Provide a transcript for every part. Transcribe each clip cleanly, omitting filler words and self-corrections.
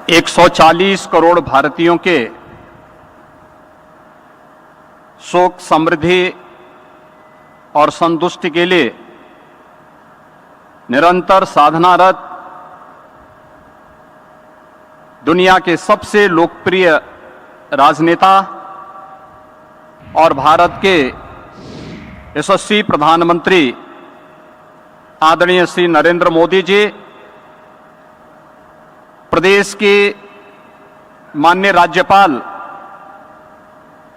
140 करोड़ भारतीयों के सुख, समृद्धि और संतुष्टि के लिए निरंतर साधनारत दुनिया के सबसे लोकप्रिय राजनेता और भारत के यशस्वी प्रधानमंत्री आदरणीय श्री नरेंद्र मोदी जी, प्रदेश के माननीय राज्यपाल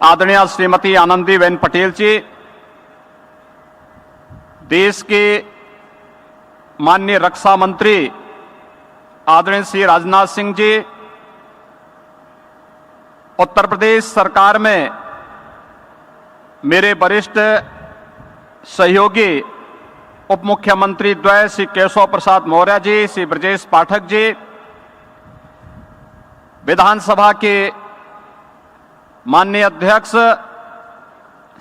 आदरणीय श्रीमती आनंदीबेन पटेल जी, देश के माननीय रक्षा मंत्री आदरणीय श्री राजनाथ सिंह जी, उत्तर प्रदेश सरकार में मेरे वरिष्ठ सहयोगी उप मुख्यमंत्री द्वय श्री केशव प्रसाद मौर्य जी, श्री ब्रजेश पाठक जी, विधानसभा के माननीय अध्यक्ष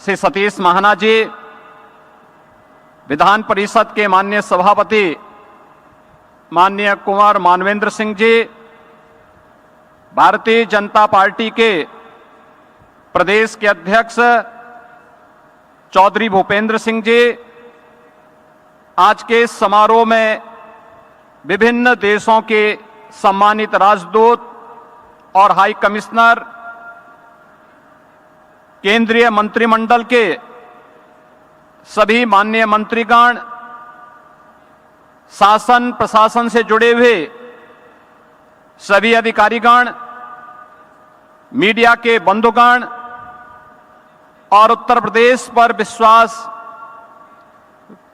श्री सतीश महाना जी, विधान परिषद के माननीय सभापति माननीय कुंवर मानवेंद्र सिंह जी, भारतीय जनता पार्टी के प्रदेश के अध्यक्ष चौधरी भूपेंद्र सिंह जी, आज के इस समारोह में विभिन्न देशों के सम्मानित राजदूत और हाई कमिश्नर, केंद्रीय मंत्रिमंडल के सभी माननीय मंत्रीगण, शासन प्रशासन से जुड़े हुए सभी अधिकारीगण, मीडिया के बंधुगण और उत्तर प्रदेश पर विश्वास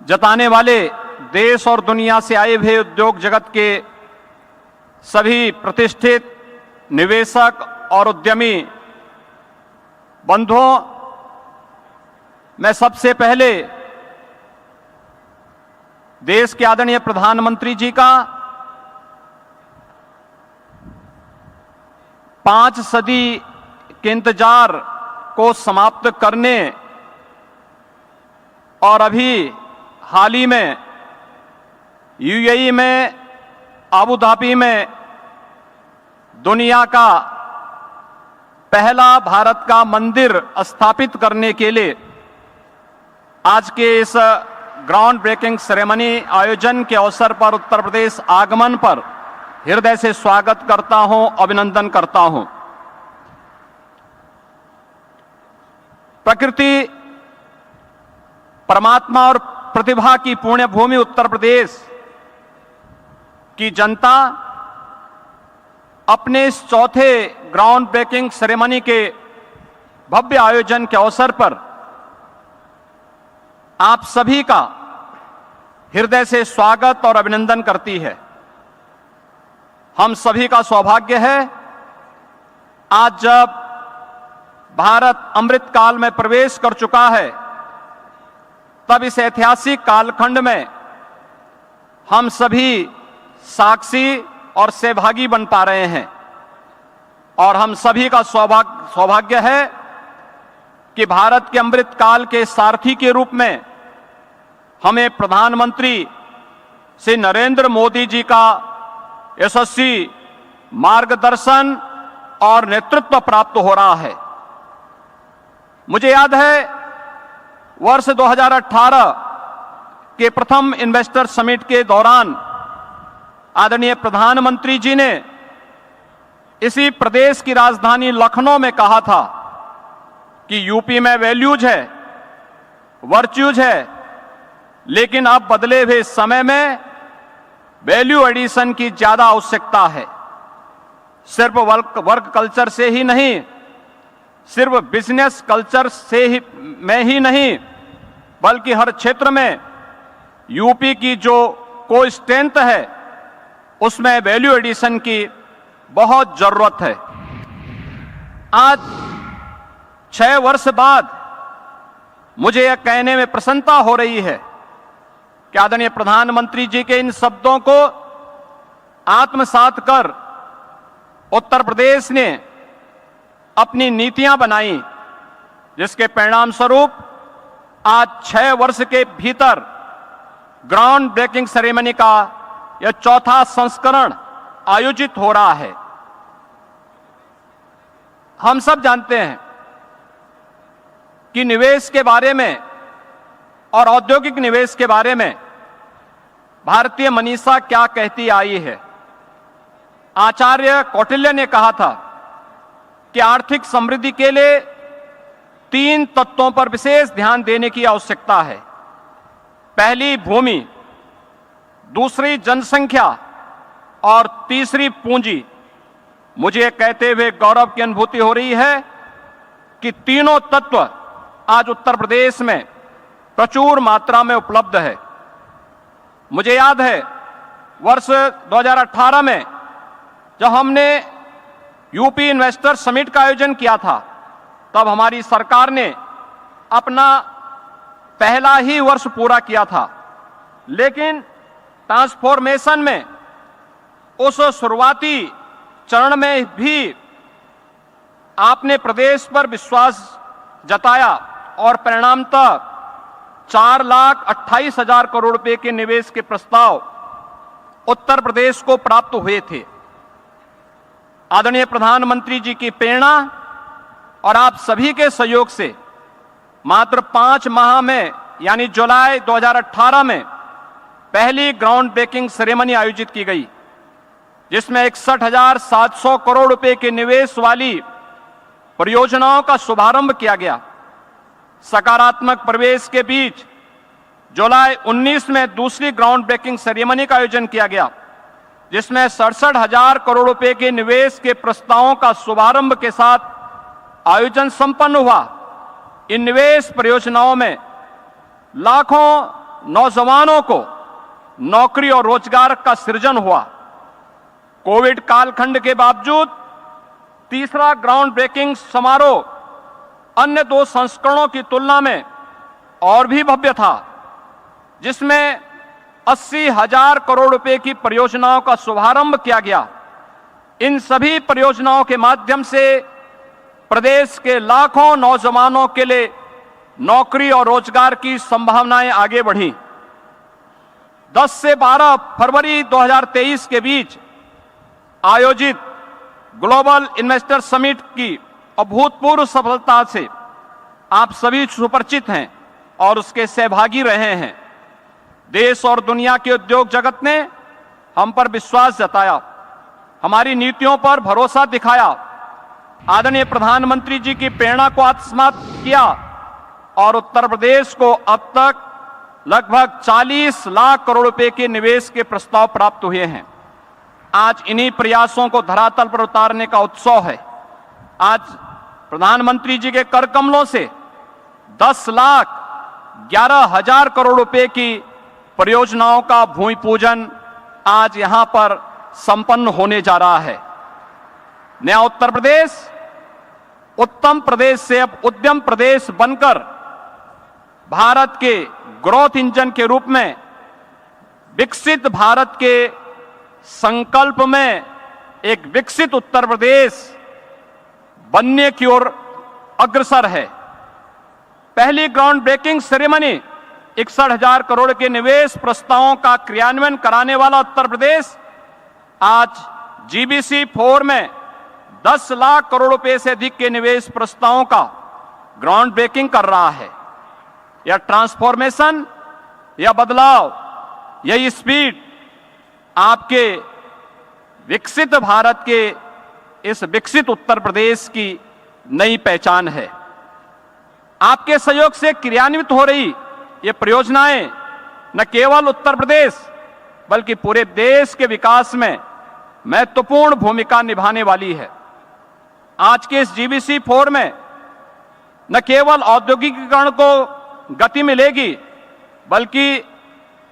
जताने वाले देश और दुनिया से आए हुए उद्योग जगत के सभी प्रतिष्ठित निवेशक और उद्यमी बंधुओं, मैं सबसे पहले देश के आदरणीय प्रधानमंत्री जी का 5 सदी के इंतजार को समाप्त करने और अभी हाल ही में यूएई में अबू धाबी में दुनिया का पहला भारत का मंदिर स्थापित करने के लिए आज के इस ग्राउंड ब्रेकिंग सेरेमनी आयोजन के अवसर पर उत्तर प्रदेश आगमन पर हृदय से स्वागत करता हूं, अभिनंदन करता हूं। प्रकृति, परमात्मा और प्रतिभा की पुण्य भूमि उत्तर प्रदेश की जनता अपने इस चौथे ग्राउंड ब्रेकिंग सेरेमनी के भव्य आयोजन के अवसर पर आप सभी का हृदय से स्वागत और अभिनंदन करती है। हम सभी का सौभाग्य है आज जब भारत अमृत काल में प्रवेश कर चुका है, तब इस ऐतिहासिक कालखंड में हम सभी साक्षी और सहभागी बन पा रहे हैं। और हम सभी का सौभाग्य है कि भारत के अमृत काल के सारथी के रूप में हमें प्रधानमंत्री श्री नरेंद्र मोदी जी का यशस्वी मार्गदर्शन और नेतृत्व प्राप्त हो रहा है। मुझे याद है वर्ष 2018 के प्रथम इन्वेस्टर समिट के दौरान आदरणीय प्रधानमंत्री जी ने इसी प्रदेश की राजधानी लखनऊ में कहा था कि यूपी में वैल्यूज है, वर्च्यूज है, लेकिन अब बदले हुए समय में वैल्यू एडिशन की ज्यादा आवश्यकता है। सिर्फ वर्क कल्चर से ही नहीं, सिर्फ बिजनेस कल्चर से ही में ही नहीं, बल्कि हर क्षेत्र में यूपी की जो कोई स्ट्रेंथ है उसमें वैल्यू एडिशन की बहुत जरूरत है। आज 6 वर्ष बाद मुझे यह कहने में प्रसन्नता हो रही है कि आदरणीय प्रधानमंत्री जी के इन शब्दों को आत्मसात कर उत्तर प्रदेश ने अपनी नीतियां बनाई, जिसके परिणाम स्वरूप आज 6 वर्ष के भीतर ग्राउंड ब्रेकिंग सेरेमनी का यह चौथा संस्करण आयोजित हो रहा है। हम सब जानते हैं कि निवेश के बारे में और औद्योगिक निवेश के बारे में भारतीय मनीषा क्या कहती आई है। आचार्य कौटिल्य ने कहा था कि आर्थिक समृद्धि के लिए 3 तत्वों पर विशेष ध्यान देने की आवश्यकता है। पहली भूमि, दूसरी जनसंख्या और तीसरी पूंजी। मुझे कहते हुए गौरव की अनुभूति हो रही है कि तीनों तत्व आज उत्तर प्रदेश में प्रचुर मात्रा में उपलब्ध है। मुझे याद है वर्ष 2018 में जब हमने यूपी इन्वेस्टर समिट का आयोजन किया था, तब हमारी सरकार ने अपना पहला ही वर्ष पूरा किया था, लेकिन ट्रांसफॉर्मेशन में उस शुरुआती चरण में भी आपने प्रदेश पर विश्वास जताया और परिणामतः 4,28,000 करोड़ रुपए के निवेश के प्रस्ताव उत्तर प्रदेश को प्राप्त हुए थे। आदरणीय प्रधानमंत्री जी की प्रेरणा और आप सभी के सहयोग से मात्र 5 माह में यानी जुलाई 2018 में पहली ग्राउंड ब्रेकिंग सेरेमनी आयोजित की गई, जिसमें 61,700 करोड़ रुपए के निवेश वाली परियोजनाओं का शुभारंभ किया गया। सकारात्मक प्रवेश के बीच जुलाई 19 में दूसरी ग्राउंड ब्रेकिंग सेरेमनी का आयोजन किया गया, जिसमें 67,000 करोड़ रुपए के निवेश के प्रस्तावों का शुभारंभ के साथ आयोजन संपन्न हुआ। इन निवेश परियोजनाओं में लाखों नौजवानों को नौकरी और रोजगार का सृजन हुआ। कोविड कालखंड के बावजूद तीसरा ग्राउंड ब्रेकिंग समारोह अन्य 2 संस्करणों की तुलना में और भी भव्य था, जिसमें 80,000 करोड़ रुपए की परियोजनाओं का शुभारंभ किया गया। इन सभी परियोजनाओं के माध्यम से प्रदेश के लाखों नौजवानों के लिए नौकरी और रोजगार की संभावनाएं आगे बढ़ी। 10 से 12 फरवरी 2023 के बीच आयोजित ग्लोबल इन्वेस्टर समिट की अभूतपूर्व सफलता से आप सभी सुपरिचित हैं और उसके सहभागी रहे हैं। देश और दुनिया के उद्योग जगत ने हम पर विश्वास जताया, हमारी नीतियों पर भरोसा दिखाया, आदरणीय प्रधानमंत्री जी की प्रेरणा को आत्मसात किया और उत्तर प्रदेश को अब तक लगभग 40 लाख करोड़ रुपए के निवेश के प्रस्ताव प्राप्त हुए हैं। आज इन्हीं प्रयासों को धरातल पर उतारने का उत्सव है। आज प्रधानमंत्री जी के कर कमलों से 10,11,000 करोड़ रुपए की परियोजनाओं का भूमि पूजन आज यहां पर संपन्न होने जा रहा है। नया उत्तर प्रदेश उत्तम प्रदेश से अब उद्यम प्रदेश बनकर भारत के ग्रोथ इंजन के रूप में विकसित भारत के संकल्प में एक विकसित उत्तर प्रदेश बनने की ओर अग्रसर है। पहली ग्राउंड ब्रेकिंग सेरेमनी 61,000 करोड़ के निवेश प्रस्तावों का क्रियान्वयन कराने वाला उत्तर प्रदेश आज जीबीसी 4 में 10 लाख करोड़ रुपए से अधिक के निवेश प्रस्तावों का ग्राउंड ब्रेकिंग कर रहा है। यह ट्रांसफॉर्मेशन, यह बदलाव, यह स्पीड आपके विकसित भारत के इस विकसित उत्तर प्रदेश की नई पहचान है। आपके सहयोग से क्रियान्वित हो रही ये परियोजनाएं न केवल उत्तर प्रदेश बल्कि पूरे देश के विकास में महत्वपूर्ण भूमिका निभाने वाली है। आज के इस जीबीसी 4 में न केवल औद्योगिकीकरण को गति मिलेगी बल्कि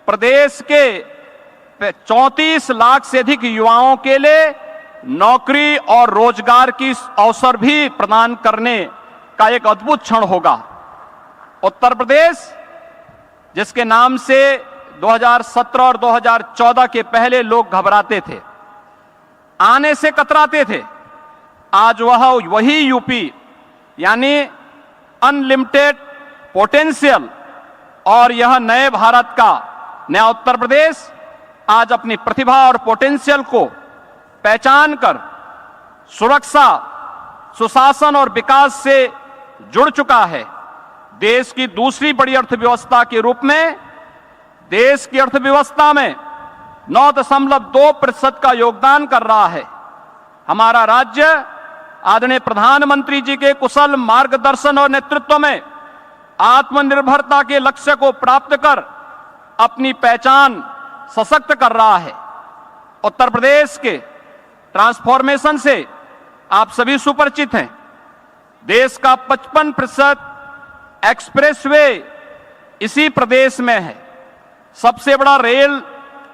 प्रदेश के 34 लाख से अधिक युवाओं के लिए नौकरी और रोजगार की अवसर भी प्रदान करने का एक अद्भुत क्षण होगा। उत्तर प्रदेश जिसके नाम से 2017 और 2014 के पहले लोग घबराते थे, आने से कतराते थे, आज वही यूपी यानी अनलिमिटेड पोटेंशियल और यह नए भारत का नया उत्तर प्रदेश आज अपनी प्रतिभा और पोटेंशियल को पहचान कर सुरक्षा, सुशासन और विकास से जुड़ चुका है। देश की दूसरी बड़ी अर्थव्यवस्था के रूप में देश की अर्थव्यवस्था में 9.2% का योगदान कर रहा है। हमारा राज्य आदरणीय प्रधानमंत्री जी के कुशल मार्गदर्शन और नेतृत्व में आत्मनिर्भरता के लक्ष्य को प्राप्त कर अपनी पहचान सशक्त कर रहा है। उत्तर प्रदेश के ट्रांसफॉर्मेशन से आप सभी सुपरिचित हैं। देश का 55% एक्सप्रेसवे इसी प्रदेश में है। सबसे बड़ा रेल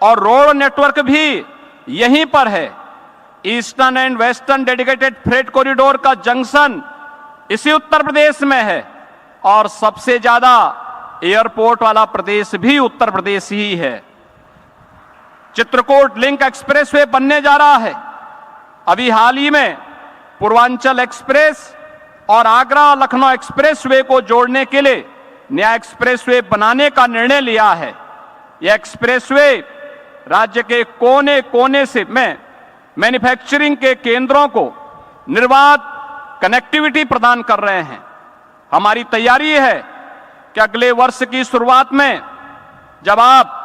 और रोड नेटवर्क भी यहीं पर है। Eastern and western dedicated freight corridor का जंक्शन इसी उत्तर प्रदेश में है और सबसे ज्यादा एयरपोर्ट वाला प्रदेश भी उत्तर प्रदेश ही है। चित्रकूट लिंक एक्सप्रेसवे बनने जा रहा है। अभी हाल ही में पूर्वांचल एक्सप्रेस और आगरा लखनऊ एक्सप्रेसवे को जोड़ने के लिए नया एक्सप्रेसवे बनाने का निर्णय लिया है। यह एक्सप्रेसवे राज्य के कोने कोने से मैन्युफैक्चरिंग के केंद्रों को निर्बाध कनेक्टिविटी प्रदान कर रहे हैं। हमारी तैयारी है कि अगले वर्ष की शुरुआत में जब आप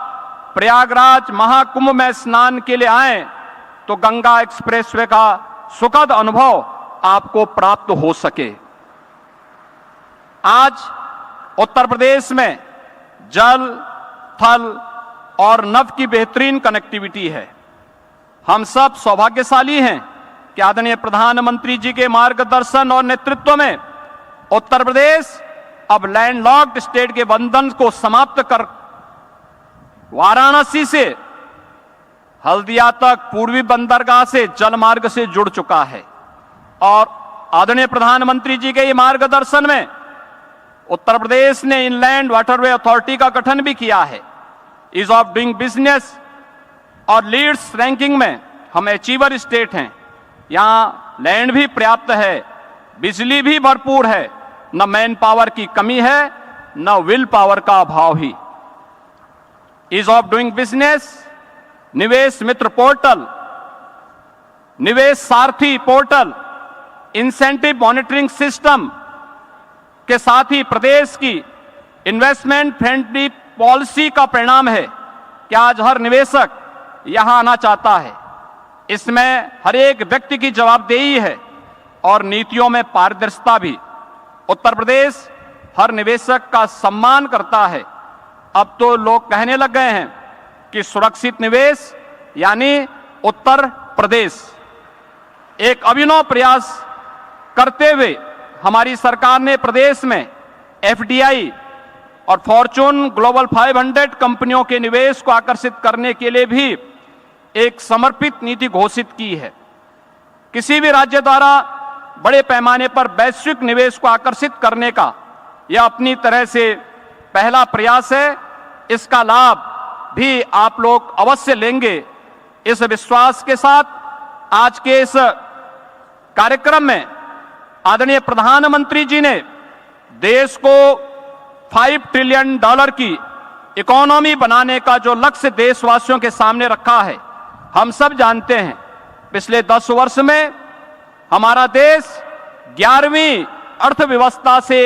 प्रयागराज महाकुंभ में स्नान के लिए आएं तो गंगा एक्सप्रेसवे का सुखद अनुभव आपको प्राप्त हो सके। आज उत्तर प्रदेश में जल, थल और नभ की बेहतरीन कनेक्टिविटी है। हम सब सौभाग्यशाली हैं कि आदरणीय प्रधानमंत्री जी के मार्गदर्शन और नेतृत्व में उत्तर प्रदेश अब लैंडलॉक्ड स्टेट के बंधन को समाप्त कर वाराणसी से हल्दिया तक पूर्वी बंदरगाह से जल मार्ग से जुड़ चुका है। और आदरणीय प्रधानमंत्री जी के ये मार्गदर्शन में उत्तर प्रदेश ने इनलैंड वाटरवे अथॉरिटी का गठन भी किया है। ईज ऑफ डूइंग बिजनेस और लीड्स रैंकिंग में हम अचीवर स्टेट हैं। यहाँ लैंड भी पर्याप्त है, बिजली भी भरपूर है, न मैन पावर की कमी है न विल पावर का अभाव ही। ईज ऑफ डूइंग बिजनेस, निवेश मित्र पोर्टल, निवेश सारथी पोर्टल, इंसेंटिव मॉनिटरिंग सिस्टम के साथ ही प्रदेश की इन्वेस्टमेंट फ्रेंडली पॉलिसी का परिणाम है कि आज हर निवेशक यहां आना चाहता है। इसमें हर एक व्यक्ति की जवाबदेही है और नीतियों में पारदर्शिता भी। उत्तर प्रदेश हर निवेशक का सम्मान करता है। अब तो लोग कहने लग गए हैं कि सुरक्षित निवेश यानी उत्तर प्रदेश। एक अभिनव प्रयास करते हुए हमारी सरकार ने प्रदेश में एफडीआई और फॉर्चून ग्लोबल 500 कंपनियों के निवेश को आकर्षित करने के लिए भी एक समर्पित नीति घोषित की है। किसी भी राज्य द्वारा बड़े पैमाने पर वैश्विक निवेश को आकर्षित करने का यह अपनी तरह से पहला प्रयास है। इसका लाभ भी आप लोग अवश्य लेंगे। इस विश्वास के साथ आज के इस कार्यक्रम में आदरणीय प्रधानमंत्री जी ने देश को $5 ट्रिलियन की इकोनॉमी बनाने का जो लक्ष्य देशवासियों के सामने रखा है, हम सब जानते हैं। पिछले 10 वर्ष में हमारा देश 11वीं अर्थव्यवस्था से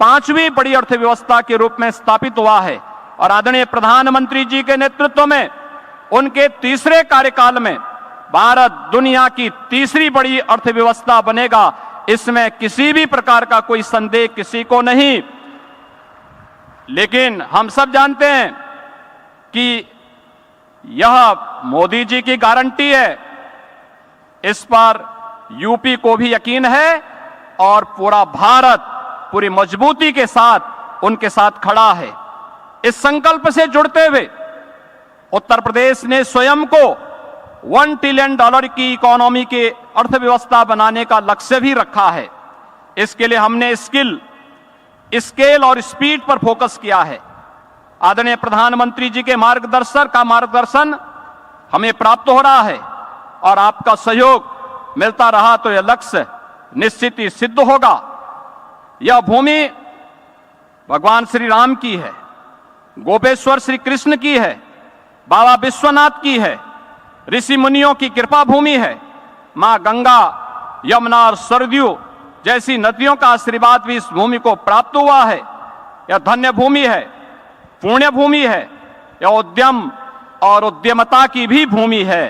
5वीं बड़ी अर्थव्यवस्था के रूप में स्थापित हुआ है और आदरणीय प्रधानमंत्री जी के नेतृत्व में उनके तीसरे कार्यकाल में भारत दुनिया की तीसरी बड़ी अर्थव्यवस्था बनेगा। इसमें किसी भी प्रकार का कोई संदेह किसी को नहीं। लेकिन हम सब जानते हैं कि यह मोदी जी की गारंटी है। इस पर यूपी को भी यकीन है और पूरा भारत पूरी मजबूती के साथ उनके साथ खड़ा है। इस संकल्प से जुड़ते हुए उत्तर प्रदेश ने स्वयं को $1 ट्रिलियन की इकोनॉमी के अर्थव्यवस्था बनाने का लक्ष्य भी रखा है। इसके लिए हमने स्केल और स्पीड पर फोकस किया है। आदरणीय प्रधानमंत्री जी के मार्गदर्शन हमें प्राप्त हो रहा है और आपका सहयोग मिलता रहा तो यह लक्ष्य निश्चित ही सिद्ध होगा। यह भूमि भगवान श्री राम की है, गोपेश्वर श्री कृष्ण की है, बाबा विश्वनाथ की है, ऋषि मुनियों की कृपा भूमि है। मां गंगा यमुना और सरयू जैसी नदियों का आशीर्वाद भी इस भूमि को प्राप्त हुआ है। यह धन्य भूमि है, पुण्य भूमि है, यह उद्यम और उद्यमता की भी भूमि है।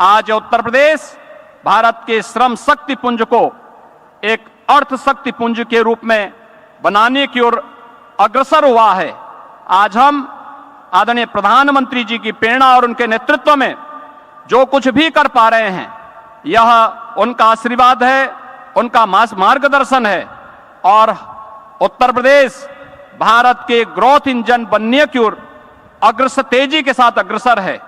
आज उत्तर प्रदेश भारत के श्रम शक्ति पुंज को एक अर्थ शक्ति पुंज के रूप में बनाने की ओर अग्रसर हुआ है। आज हम आदरणीय प्रधानमंत्री जी की प्रेरणा और उनके नेतृत्व में जो कुछ भी कर पा रहे हैं, यह उनका आशीर्वाद है, उनका मार्गदर्शन है और उत्तर प्रदेश भारत के ग्रोथ इंजन बनने की ओर अग्रसर तेजी के साथ अग्रसर है।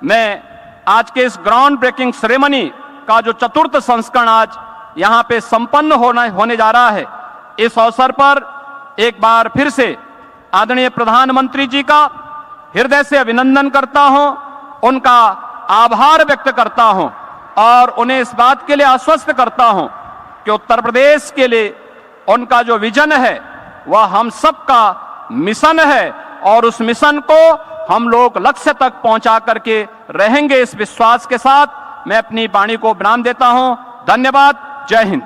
मैं आज के इस ग्राउंड ब्रेकिंग सेरेमनी का जो चतुर्थ संस्करण आज यहां पे संपन्न होने जा रहा है, इस अवसर पर एक बार फिर से आदरणीय प्रधानमंत्री जी का हृदय से अभिनंदन करता हूं, उनका आभार व्यक्त करता हूं और उन्हें इस बात के लिए आश्वस्त करता हूं कि उत्तर प्रदेश के लिए उनका जो विजन है वह हम सबका मिशन है और उस मिशन को हम लोग लक्ष्य तक पहुंचा करके रहेंगे। इस विश्वास के साथ मैं अपनी वाणी को विराम देता हूं। धन्यवाद। जय हिंद।